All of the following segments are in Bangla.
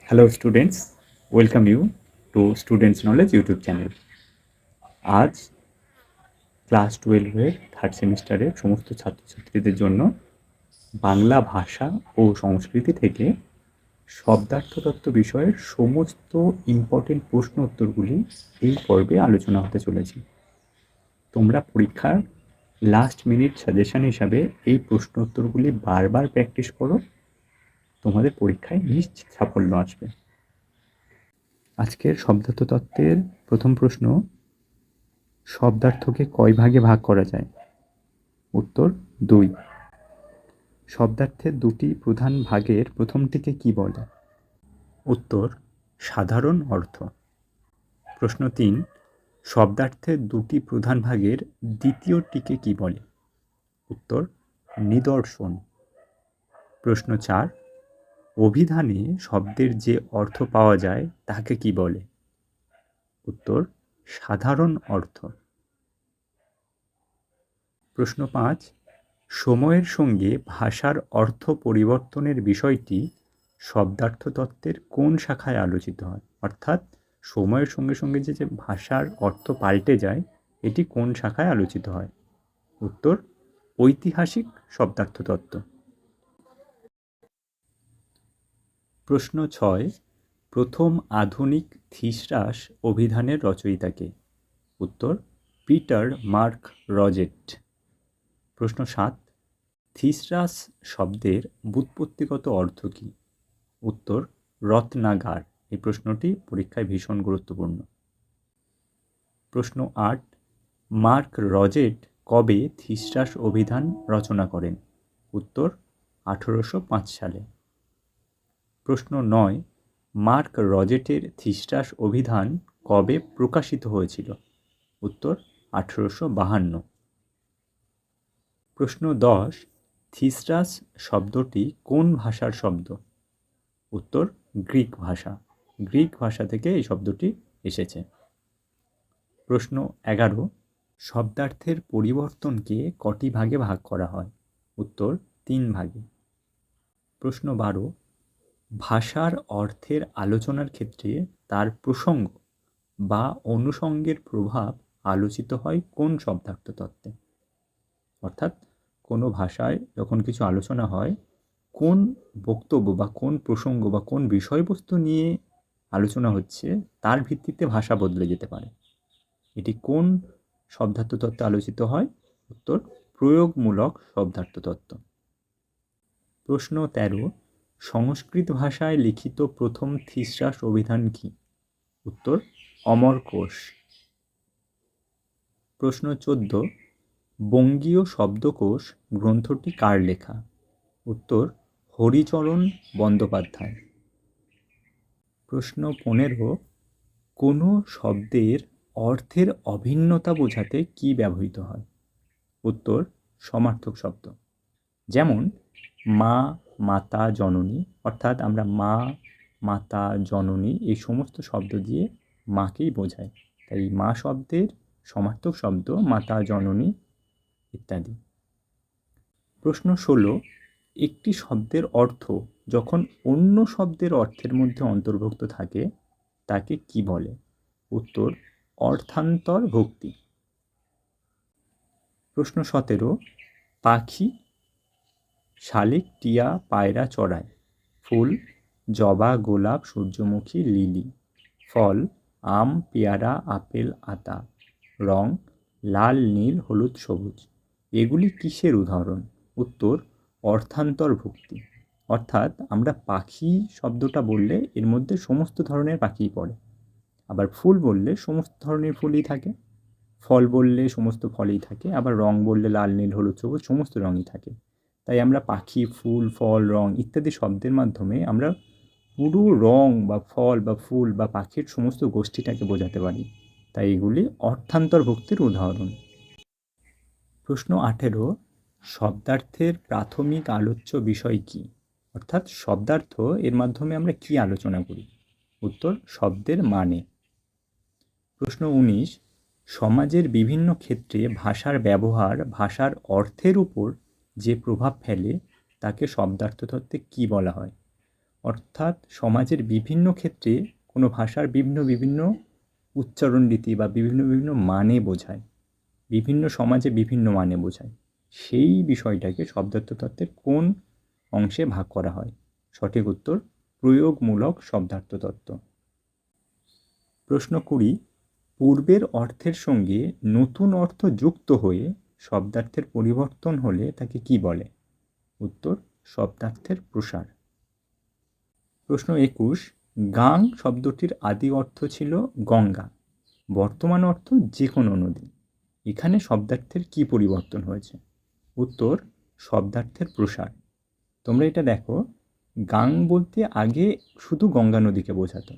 Hello students, welcome you to students knowledge YouTube channel. আজ ক্লাস 12-এর থার্ড সেমিস্টারের সমস্ত ছাত্রছাত্রীদের জন্য বাংলা ভাষা ও সংস্কৃতি থেকে শব্দার্থতত্ত্ব বিষয়ের সমস্ত ইম্পর্টেন্ট প্রশ্ন উত্তরগুলি এই পর্বে আলোচনা হতে চলেছে। তোমরা পরীক্ষার লাস্ট মিনিট সাজেশন হিসাবে এই প্রশ্ন উত্তরগুলি বারবার প্র্যাকটিস করো, তোমাদের পরীক্ষায় নিশ্চিত সাফল্য আসবে। আজকের শব্দার্থতত্ত্বের প্রথম প্রশ্ন, শব্দার্থকে কয় ভাগে ভাগ করা যায়? উত্তর 2। শব্দার্থের দুটি প্রধান ভাগের প্রথমটিকে কি বলে? উত্তর সাধারণ অর্থ। প্রশ্ন 3, শব্দার্থের দুটি প্রধান ভাগের দ্বিতীয়টিকে কি বলে? উত্তর নিদর্শন। প্রশ্ন 4, অভিধানে শব্দের যে অর্থ পাওয়া যায় তাকে কি বলে? উত্তর সাধারণ অর্থ। প্রশ্ন 5, সময়ের সঙ্গে ভাষার অর্থ পরিবর্তনের বিষয়টি শব্দার্থতত্ত্বের কোন শাখায় আলোচিত হয়? অর্থাৎ সময়ের সঙ্গে সঙ্গে যে ভাষার অর্থ পাল্টে যায়, এটি কোন শাখায় আলোচিত হয়? উত্তর ঐতিহাসিক শব্দার্থতত্ত্ব। প্রশ্ন 6, প্রথম আধুনিক থিসরাস অভিধানের রচয়িতা কে? উত্তর পিটার মার্ক রজেট। প্রশ্ন 7, থিসরাস শব্দের ব্যুৎপত্তিগত অর্থ কী? উত্তর রত্নাগার। এই প্রশ্নটি পরীক্ষায় ভীষণ গুরুত্বপূর্ণ। প্রশ্ন 8, মার্ক রজেট কবে থিসরাস অভিধান রচনা করেন? উত্তর 1805 সালে। প্রশ্ন 9, মার্ক রজেটের থিসরাস অভিধান কবে প্রকাশিত হয়েছিল? উত্তর 1852। প্রশ্ন 10, থিসরাস শব্দটি কোন ভাষার শব্দ? উত্তর গ্রিক ভাষা। গ্রিক ভাষা থেকে এই শব্দটি এসেছে। প্রশ্ন 11, শব্দার্থের পরিবর্তনকে কটি ভাগে ভাগ করা হয়? উত্তর 3 ভাগে। প্রশ্ন 12, ভাষার অর্থের আলোচনার ক্ষেত্রে তার প্রসঙ্গ বা অনুষঙ্গের প্রভাব আলোচিত হয় কোন শব্দার্থতত্ত্বে? অর্থাৎ কোনো ভাষায় যখন কিছু আলোচনা হয়, কোন বক্তব্য বা কোন প্রসঙ্গ বা কোন বিষয়বস্তু নিয়ে আলোচনা হচ্ছে তার ভিত্তিতে ভাষা বদলে যেতে পারে। এটি কোন শব্দার্থতত্ত্বে আলোচিত হয়? উত্তর প্রয়োগমূলক শব্দার্থতত্ত্ব। প্রশ্ন 13, সংস্কৃত ভাষায় লিখিত প্রথম থিসরাস অভিধান কি? উত্তর অমরকোষ। প্রশ্ন 14, বঙ্গীয় শব্দকোষ গ্রন্থটি কার লেখা? উত্তর হরিচরণ বন্দ্যোপাধ্যায়। প্রশ্ন 15, কোনো শব্দের অর্থের অভিন্নতা বোঝাতে কি ব্যবহৃত হয়? উত্তর সমার্থক শব্দ। যেমন মা, মাতা, জননী, অর্থাৎ আমরা মা, মাতা, জননী এই সমস্ত শব্দ দিয়ে মাকেই বোঝাই, তাই মা শব্দের সমার্থক শব্দ মাতা, জননী ইত্যাদি। প্রশ্ন 16, একটি শব্দের অর্থ যখন অন্য শব্দের অর্থের মধ্যে অন্তর্ভুক্ত থাকে তাকে কি বলে? উত্তর অর্থান্তর ভুক্তি। প্রশ্ন 17, পাখি, শালিক, টিয়া, পায়রা চড়ায়। ফুল জবা, গোলাপ, সূর্যমুখী, লিলি। ফল আম, পেয়ারা, আপেল, আতা। রং লাল, নীল, হলুদ, সবুজ। এগুলি কিসের উদাহরণ? উত্তর অর্থান্তর্ভুক্তি। অর্থাৎ আমরা পাখি শব্দটা বললে এর মধ্যে সমস্ত ধরনের পাখিই পড়ে, আবার ফুল বললে সমস্ত ধরনের ফুলই থাকে, ফল বললে সমস্ত ফলই থাকে, আবার রং বললে লাল, নীল, হলুদ, সবুজ সমস্ত রঙই থাকে। তাই আমরা পাখি, ফুল, ফল, রং ইত্যাদি শব্দের মাধ্যমে আমরা পুরো রং বা ফল বা ফুল বা পাখির সমস্ত গোষ্ঠীটাকে বোঝাতে পারি, তাই এগুলি অর্থান্তর্ভুক্তির উদাহরণ। প্রশ্ন 18, শব্দার্থের প্রাথমিক আলোচ্য বিষয় কী? অর্থাৎ শব্দার্থ এর মাধ্যমে আমরা কি আলোচনা করি? উত্তর শব্দের মানে। প্রশ্ন 19, সমাজের বিভিন্ন ক্ষেত্রে ভাষার ব্যবহার ভাষার অর্থের উপর যে প্রভাব ফেলে তাকে শব্দার্থতত্ত্বে কী বলা হয়? অর্থাৎ সমাজের বিভিন্ন ক্ষেত্রে কোনো ভাষার বিভিন্ন বিভিন্ন উচ্চারণ রীতি বা বিভিন্ন বিভিন্ন মানে বোঝায়, বিভিন্ন সমাজে বিভিন্ন মানে বোঝায়। সেই বিষয়টাকে শব্দার্থ তত্ত্বের কোন অংশে ভাগ করা হয়? সঠিক উত্তর প্রয়োগমূলক শব্দার্থ তত্ত্ব। প্রশ্ন 20, পূর্বের অর্থের সঙ্গে নতুন অর্থ যুক্ত হয়ে শব্দার্থের পরিবর্তন হলে তাকে কি বলে? উত্তর শব্দার্থের প্রসার। প্রশ্ন 21, গাং শব্দটির আদি অর্থ ছিল গঙ্গা, বর্তমান অর্থ যে কোনো নদী। এখানে শব্দার্থের কি পরিবর্তন হয়েছে? উত্তর শব্দার্থের প্রসার। তোমরা এটা দেখো, গাং বলতে আগে শুধু গঙ্গা নদীকে বোঝাতো,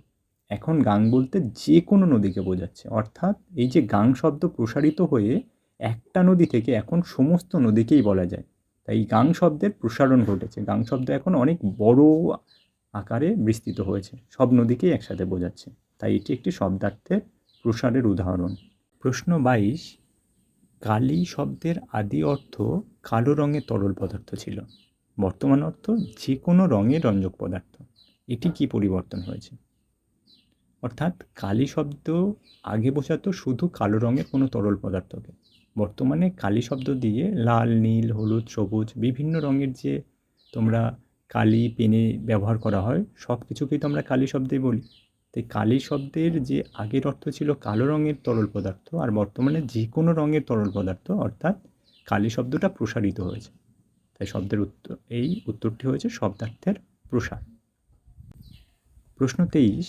এখন গাং বলতে যে কোনো নদীকে বোঝাচ্ছে। অর্থাৎ এই যে গাং শব্দ প্রসারিত হয়ে একটা নদী থেকে এখন সমস্ত নদীকেই বলা যায়। তাই গাং শব্দের প্রসারণ ঘটেছে, গাং শব্দ এখন অনেক বড় আকারে বিস্তৃত হয়েছে, সব নদীকেই একসাথে বোঝাচ্ছে। তাই এটি একটি শব্দার্থের প্রসারের উদাহরণ। প্রশ্ন 22, কালি শব্দের আদি অর্থ কালো রঙের তরল পদার্থ ছিল, বর্তমান অর্থ যে কোনো রঙের রঞ্জক পদার্থ। এটি কি পরিবর্তন হয়েছে? অর্থাৎ কালি শব্দ আগে বোঝাতো শুধু কালো রঙের কোনো তরল পদার্থকে, বর্তমানে কালি শব্দ দিয়ে লাল, নীল, হলুদ, সবুজ বিভিন্ন রঙের যে তোমরা কালি পেনে ব্যবহার করা হয় সব কিছুকেই তো আমরা কালি শব্দেই বলি। তাই কালি শব্দের যে আগের অর্থ ছিল কালো রঙের তরল পদার্থ, আর বর্তমানে যে কোনো রঙের তরল পদার্থ, অর্থাৎ কালি শব্দটা প্রসারিত হয়েছে। তাই শব্দের উত্তরটি হয়েছে শব্দার্থের প্রসার। প্রশ্ন 23,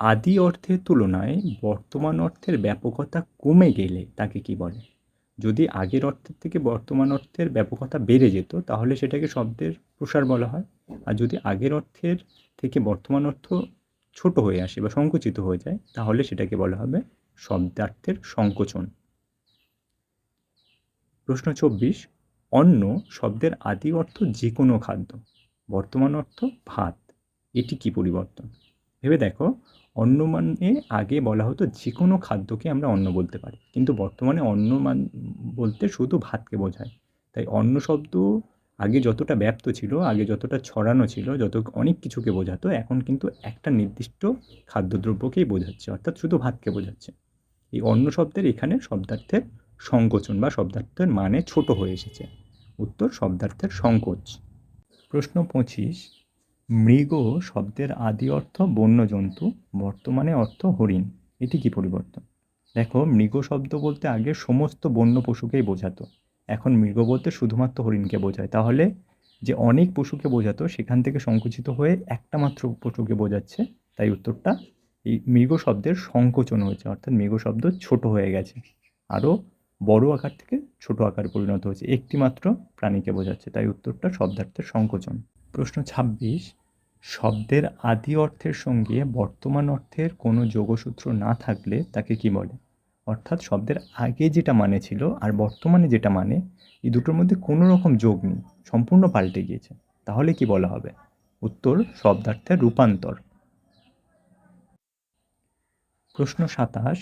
আদি অর্থের তুলনায় বর্তমান অর্থের ব্যাপকতা কমে গেলে তাকে কি বলে? যদি আগের অর্থের থেকে বর্তমান অর্থের ব্যাপকতা বেড়ে যেত তাহলে সেটাকে শব্দের প্রসার বলা হয়। আর যদি আগের অর্থের থেকে বর্তমান অর্থ ছোট হয়ে আসে বা সংকুচিত হয়ে যায় তাহলে সেটাকে বলা হবে শব্দার্থের সংকোচন। প্রশ্ন 24, অন্ন শব্দের আদি অর্থ যে কোনো খাদ্য, বর্তমান অর্থ ভাত। এটি কি পরিবর্তন? ভেবে দেখো, অন্ন মানে আগে বলা হতো যে কোনো খাদ্যকে আমরা অন্ন বলতে পারি, কিন্তু বর্তমানে অন্ন বলতে শুধু ভাতকে বোঝায়। তাই অন্ন শব্দ আগে যতটা ব্যাপ্ত ছিল, আগে যতটা ছড়ানো ছিল, যত অনেক কিছুকে বোঝাতো, এখন কিন্তু একটা নির্দিষ্ট খাদ্যদ্রব্যকেই বোঝাচ্ছে, অর্থাৎ শুধু ভাতকে বোঝাচ্ছে। এই অন্ন শব্দের এখানে শব্দার্থের সংকোচন বা শব্দার্থের মানে ছোট হয়ে এসেছে। উত্তর শব্দার্থের সংকোচ। প্রশ্ন 25, মৃগ শব্দের আদি অর্থ বন্য জন্তু, বর্তমানে অর্থ হরিণ। এটি কি পরিবর্তন? দেখো, মৃগ শব্দ বলতে আগে সমস্ত বন্য পশুকেই বোঝাতো, এখন মৃগ বলতে শুধুমাত্র হরিণকে বোঝায়। তাহলে যে অনেক পশুকে বোঝাতো সেখান থেকে সংকুচিত হয়ে একটা মাত্র পশুকে বোঝাচ্ছে। তাই উত্তরটা এই মৃগ শব্দের সংকোচন হয়েছে, অর্থাৎ মৃগ শব্দ ছোট হয়ে গেছে, আরও বড় আকার থেকে ছোট আকারে পরিণত হয়েছে, একটি মাত্র প্রাণীকে বোঝাচ্ছে। তাই উত্তরটা শব্দার্থের সংকোচন। প্রশ্ন 26, শব্দের আদি অর্থের সঙ্গে বর্তমান অর্থের কোনো যোগসূত্র না থাকলে তাকে কি বলে? অর্থাৎ শব্দের আগে যেটা মানে ছিল আর বর্তমানে যেটা মানে, এই দুটোর মধ্যে কোনো রকম যোগ নেই, সম্পূর্ণ পাল্টে গিয়েছে, তাহলে কি বলা হবে? উত্তর শব্দার্থের রূপান্তর। প্রশ্ন 27,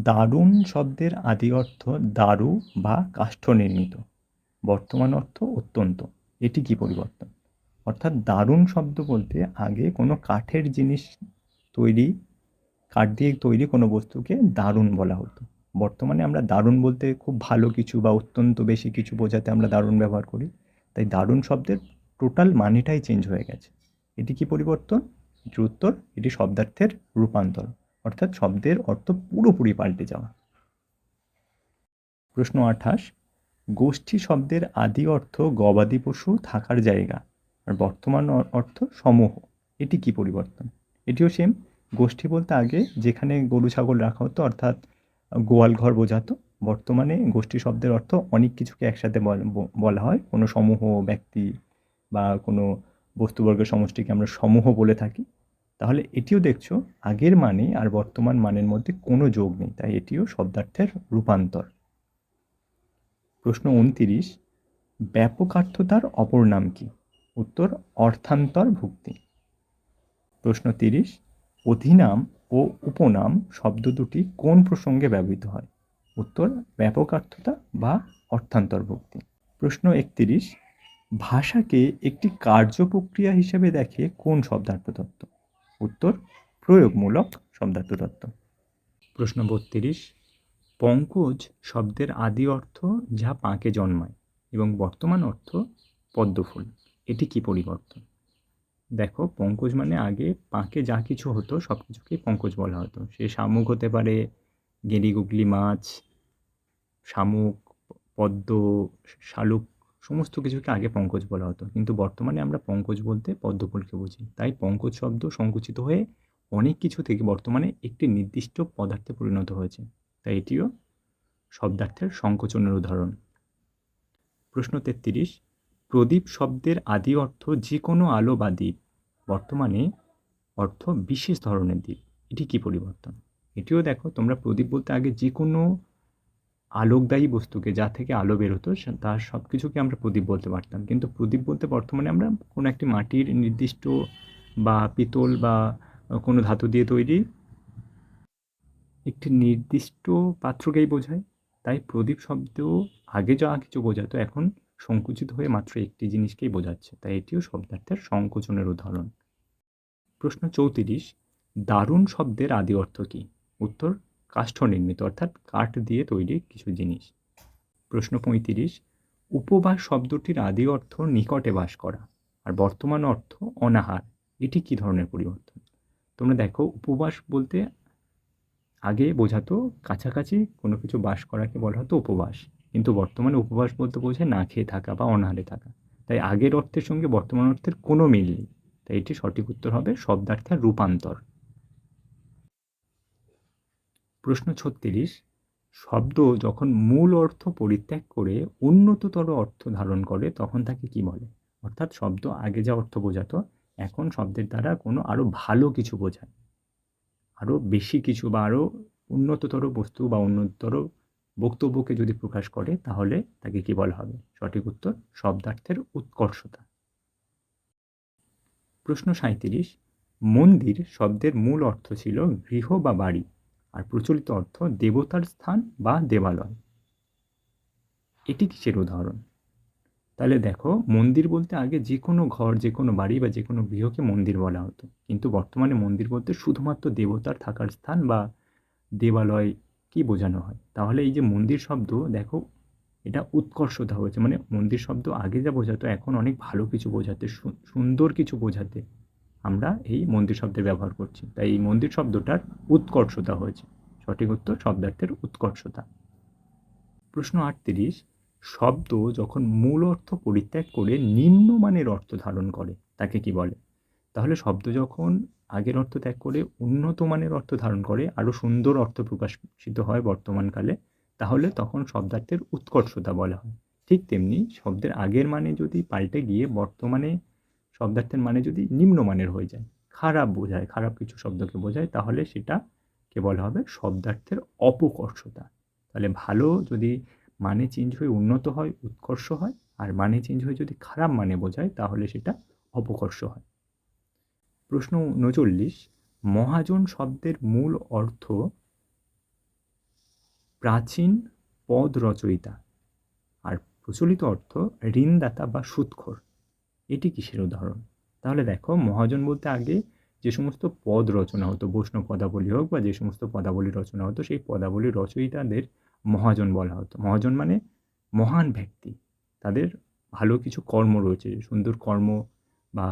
দারুণ শব্দের আদি অর্থ দারু বা কাষ্ঠ নির্মিত, বর্তমান অর্থ অত্যন্ত। এটি কি পরিবর্তন? অর্থাৎ দারুণ শব্দ বলতে আগে কোনো কাঠের জিনিস তৈরি, কাঠ দিয়ে তৈরি কোনো বস্তুকে দারুণ বলা হতো, বর্তমানে আমরা দারুণ বলতে খুব ভালো কিছু বা অত্যন্ত বেশি কিছু বোঝাতে আমরা দারুণ ব্যবহার করি। তাই দারুণ শব্দের টোটাল মানেটাই চেঞ্জ হয়ে গেছে। এটি কি পরিবর্তন? এটির উত্তর এটি শব্দার্থের রূপান্তর, অর্থাৎ শব্দের অর্থ পুরোপুরি পাল্টে যাওয়া। প্রশ্ন 28, গোষ্ঠী শব্দের আদি অর্থ গবাদি পশু থাকার জায়গা, আর বর্তমান অর্থ সমূহ। এটি কি পরিবর্তন? এটিও সেম, গোষ্ঠী বলতে আগে যেখানে গরু ছাগল রাখা হতো, অর্থাৎ গোয়াল ঘর বোঝাতো, বর্তমানে গোষ্ঠী শব্দের অর্থ অনেক কিছুকে একসাথে বলা হয়, কোনো সমূহ ব্যক্তি বা কোনো বস্তুবর্গের সমষ্টিকে আমরা সমূহ বলে থাকি। তাহলে এটিও দেখছো আগের মানে আর বর্তমান মানের মধ্যে কোনো যোগ নেই, তাই এটিও শব্দার্থের রূপান্তর। প্রশ্ন 29, ব্যাপকার্থতার অপর নাম কি? উত্তর অর্থান্তর ভুক্তি। প্রশ্ন 30, অধিনাম ও উপনাম শব্দ দুটি কোন প্রসঙ্গে ব্যবহৃত হয়? উত্তর ব্যাপকার্থতা বা অর্থান্তর্ভুক্তি। প্রশ্ন 31, ভাষাকে একটি কার্য প্রক্রিয়া হিসেবে দেখে কোন শব্দার্থ তত্ত্ব? উত্তর, প্রয়োগমূলক শব্দার্থ তত্ত্ব। প্রশ্ন 32, পঙ্কজ শব্দের আদি অর্থ যা পাঁকে জন্মায় এবং বর্তমান অর্থ পদ্মফুল, এটি কি পরিবর্তন? দেখো, পঙ্কজ মানে আগে পাঁকে যা কিছু হতো সব কিছুকেই পঙ্কজ বলা হতো। সে শামুক হতে পারে, গেঁড়ি গুগলি মাছ, শামুক, পদ্ম, শালুক, সমস্ত কিছুকে আগে পঙ্কজ বলা হতো, কিন্তু বর্তমানে আমরা পঙ্কজ বলতে পদ্মফুলকে বুঝি। তাই পঙ্কজ শব্দ সংকুচিত হয়ে অনেক কিছু থেকে বর্তমানে একটি নির্দিষ্ট পদার্থে পরিণত হয়েছে, তাই এটিও শব্দার্থের সংকোচনের উদাহরণ। প্রশ্ন 33, প্রদীপ শব্দের আদি অর্থ যে কোনো আলো বা দ্বীপ, বর্তমানে অর্থ বিশেষ ধরনের দ্বীপ, এটি কি পরিবর্তন? এটিও দেখো, তোমরা প্রদীপ বলতে আগে যে কোনো আলোকদায়ী বস্তুকে, যা থেকে আলো বের হতো তার সব কিছুকে আমরা প্রদীপ বলতে পারতাম, কিন্তু প্রদীপ বলতে বর্তমানে আমরা কোনো একটি মাটির নির্দিষ্ট বা পিতল বা কোনো ধাতু দিয়ে তৈরি একটি নির্দিষ্ট পাত্রকেই বোঝায়। তাই প্রদীপ শব্দ আগে যা কিছু বোঝাতো এখন সংকুচিত হয়ে মাত্র একটি জিনিসকেই বোঝাচ্ছে, তাই এটিও শব্দার্থের সংকোচনের উদাহরণ। প্রশ্ন 34, দারুণ শব্দের আদি অর্থ কী? উত্তর, কাষ্ঠ নির্মিত, অর্থাৎ কাঠ দিয়ে তৈরি কিছু জিনিস। প্রশ্ন 35, উপবাস শব্দটির আদি অর্থ নিকটে বাস করা আর বর্তমান অর্থ অনাহার, এটি কী ধরনের পরিবর্তন? তোমরা দেখো, উপবাস বলতে আগে বোঝাতো কাছাকাছি কোনো কিছু বাস করাকে বলা হতো উপবাস, কিন্তু বর্তমানে উপবাস বলতে বোঝায় না খেয়ে থাকা বা অনাহারে থাকা। তাই আগের অর্থের সঙ্গে বর্তমান অর্থের কোনো মিল নেই, তাই এটি সঠিক উত্তর হবে শব্দার্থের রূপান্তর। প্রশ্ন 36, শব্দ যখন মূল অর্থ পরিত্যাগ করে উন্নততর অর্থ ধারণ করে তখন তাকে কি বলে? অর্থাৎ শব্দ আগে যা অর্থ বোঝাতো এখন শব্দের দ্বারা কোনো আরও ভালো কিছু বোঝায়, আরও বেশি কিছু বা আরও উন্নততর বস্তু বা উন্নততর বক্তব্যকে যদি প্রকাশ করে তাহলে তাকে কি বলা হবে? সঠিক উত্তর, শব্দার্থের উৎকর্ষতা। প্রশ্ন 37, মন্দির শব্দের মূল অর্থ ছিল গৃহ বা বাড়ি আর প্রচলিত অর্থ দেবতার স্থান বা দেবালয়, এটি কিসের উদাহরণ? তাহলে দেখো, মন্দির বলতে আগে যে কোনো ঘর, যে কোনো বাড়ি বা যে কোনো গৃহকে মন্দির বলা হতো, কিন্তু বর্তমানে মন্দির বলতে শুধুমাত্র দেবতার থাকার স্থান বা দেবালয় কি বোঝানো হয়। তাহলে এই যে মন্দির শব্দ, দেখো এটা উৎকর্ষতা হয়েছে, মানে মন্দির শব্দ আগে যা বোঝাতো এখন অনেক ভালো কিছু বোঝাতে, সুন্দর কিছু বোঝাতে আমরা এই মন্দির শব্দের ব্যবহার করছি, তাই এই মন্দির শব্দটার উৎকর্ষতা হয়েছে। সঠিক উত্তর, শব্দার্থের উৎকর্ষতা। প্রশ্ন 38, শব্দ যখন মূল অর্থ পরিত্যাগ করে নিম্নমানের অর্থ ধারণ করে তাকে কি বলে? তাহলে শব্দ যখন আগের অর্থ ত্যাগ করে উন্নত মানের অর্থ ধারণ করে, আরও সুন্দর অর্থ প্রকাশিত হয় বর্তমানকালে, তাহলে তখন শব্দার্থের উৎকর্ষতা বলা হয়। ঠিক তেমনি শব্দের আগের মানে যদি পাল্টে গিয়ে বর্তমানে শব্দার্থের মানে যদি নিম্নমানের হয়ে যায়, খারাপ বোঝায়, খারাপ কিছু শব্দকে বোঝায়, তাহলে সেটাকে বলা হবে শব্দার্থের অপকর্ষতা। তাহলে ভালো যদি মানে চেঞ্জ হয়ে উন্নত হয়, উৎকর্ষ হয়, আর মানে চেঞ্জ হয়ে যদি খারাপ মানে বোঝায় তাহলে সেটা অপকর্ষ হয়। প্রশ্ন 39, মহাজন শব্দের মূল অর্থ প্রাচীন পদ রচয়িতা আর প্রচলিত অর্থ ঋণদাতা বা সুদখোর, এটি কিসের উদাহরণ? তাহলে দেখো, মহাজন বলতে আগে যে সমস্ত পদ রচনা হতো, বৈষ্ণব পদাবলী হোক বা যে সমস্ত পদাবলী রচনা হতো, সেই পদাবলী রচয়িতাদের মহাজন বলা হতো। মহাজন মানে মহান ব্যক্তি, তাদের ভালো কিছু কর্ম রয়েছে, সুন্দর কর্ম বা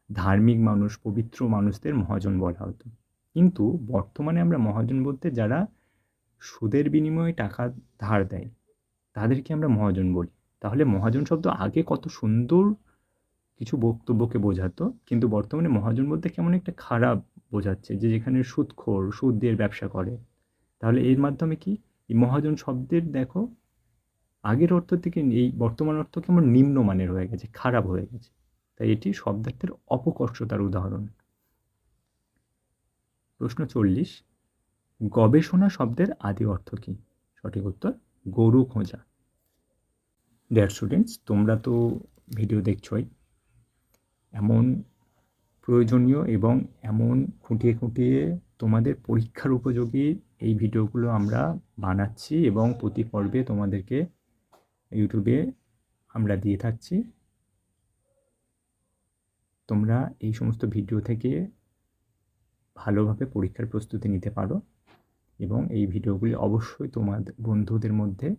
ধার্মিক মানুষ, পবিত্র মানুষদের মহাজন বলা হতো। কিন্তু বর্তমানে আমরা মহাজন বলতে যারা সুদের বিনিময়ে টাকা ধার দেয় তাদেরকে আমরা মহাজন বলি। তাহলে মহাজন শব্দ আগে কত সুন্দর কিছু বক্তব্যকে বোঝাতো, কিন্তু বর্তমানে মহাজন বলতে কেমন একটা খারাপ বোঝাচ্ছে, যে যেখানে সুদখোর, সুদ দিয়ে ব্যবসা করে। তাহলে এর মাধ্যমে কি, এই মহাজন শব্দের দেখো আগের অর্থ থেকে এই বর্তমান অর্থ কেমন নিম্নমানের হয়ে গেছে, খারাপ হয়ে গেছে, তাই এটি শব্দার্থের অপকর্ষতার উদাহরণ। প্রশ্ন 40, গবেষণা শব্দের আদি অর্থ কী? সঠিক উত্তর, গরু খোঁজা। ডিয়ার স্টুডেন্টস, তোমরা তো ভিডিও দেখছোই, এমন প্রয়োজনীয় এবং এমন খুঁটিয়ে খুঁটিয়ে তোমাদের পরীক্ষার উপযোগী এই ভিডিওগুলো আমরা বানাচ্ছি এবং প্রতি পর্বে তোমাদেরকে ইউটিউবে আমরা দিয়ে থাকছি। তোমরা এই সমস্ত ভিডিও থেকে ভালোভাবে পরীক্ষার প্রস্তুতি নিতে পারো এবং এই ভিডিওগুলি অবশ্যই তোমাদের বন্ধুদের মধ্যে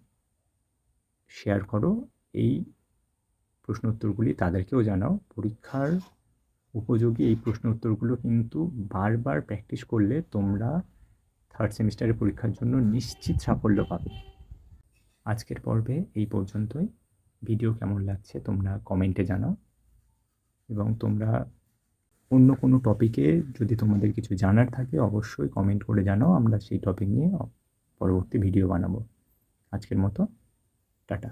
শেয়ার করো। এই প্রশ্ন উত্তরগুলি তাদেরকেও জানাও। পরীক্ষার উপযোগী এই প্রশ্ন উত্তরগুলো কিন্তু বারবার প্র্যাকটিস করলে তোমরা থার্ড সেমিস্টারের পরীক্ষার জন্য নিশ্চিত সাফল্য পাবে। আজকের পর্বে এই পর্যন্তই। ভিডিও কেমন লাগছে তোমরা কমেন্টে জানাও এবং তোমরা অন্য কোনো টপিকে যদি তোমাদের কিছু জানার থাকে অবশ্যই কমেন্ট করে জানাও, আমরা সেই টপিক নিয়ে পরবর্তী ভিডিও বানাবো। আজকের মতো টাটা।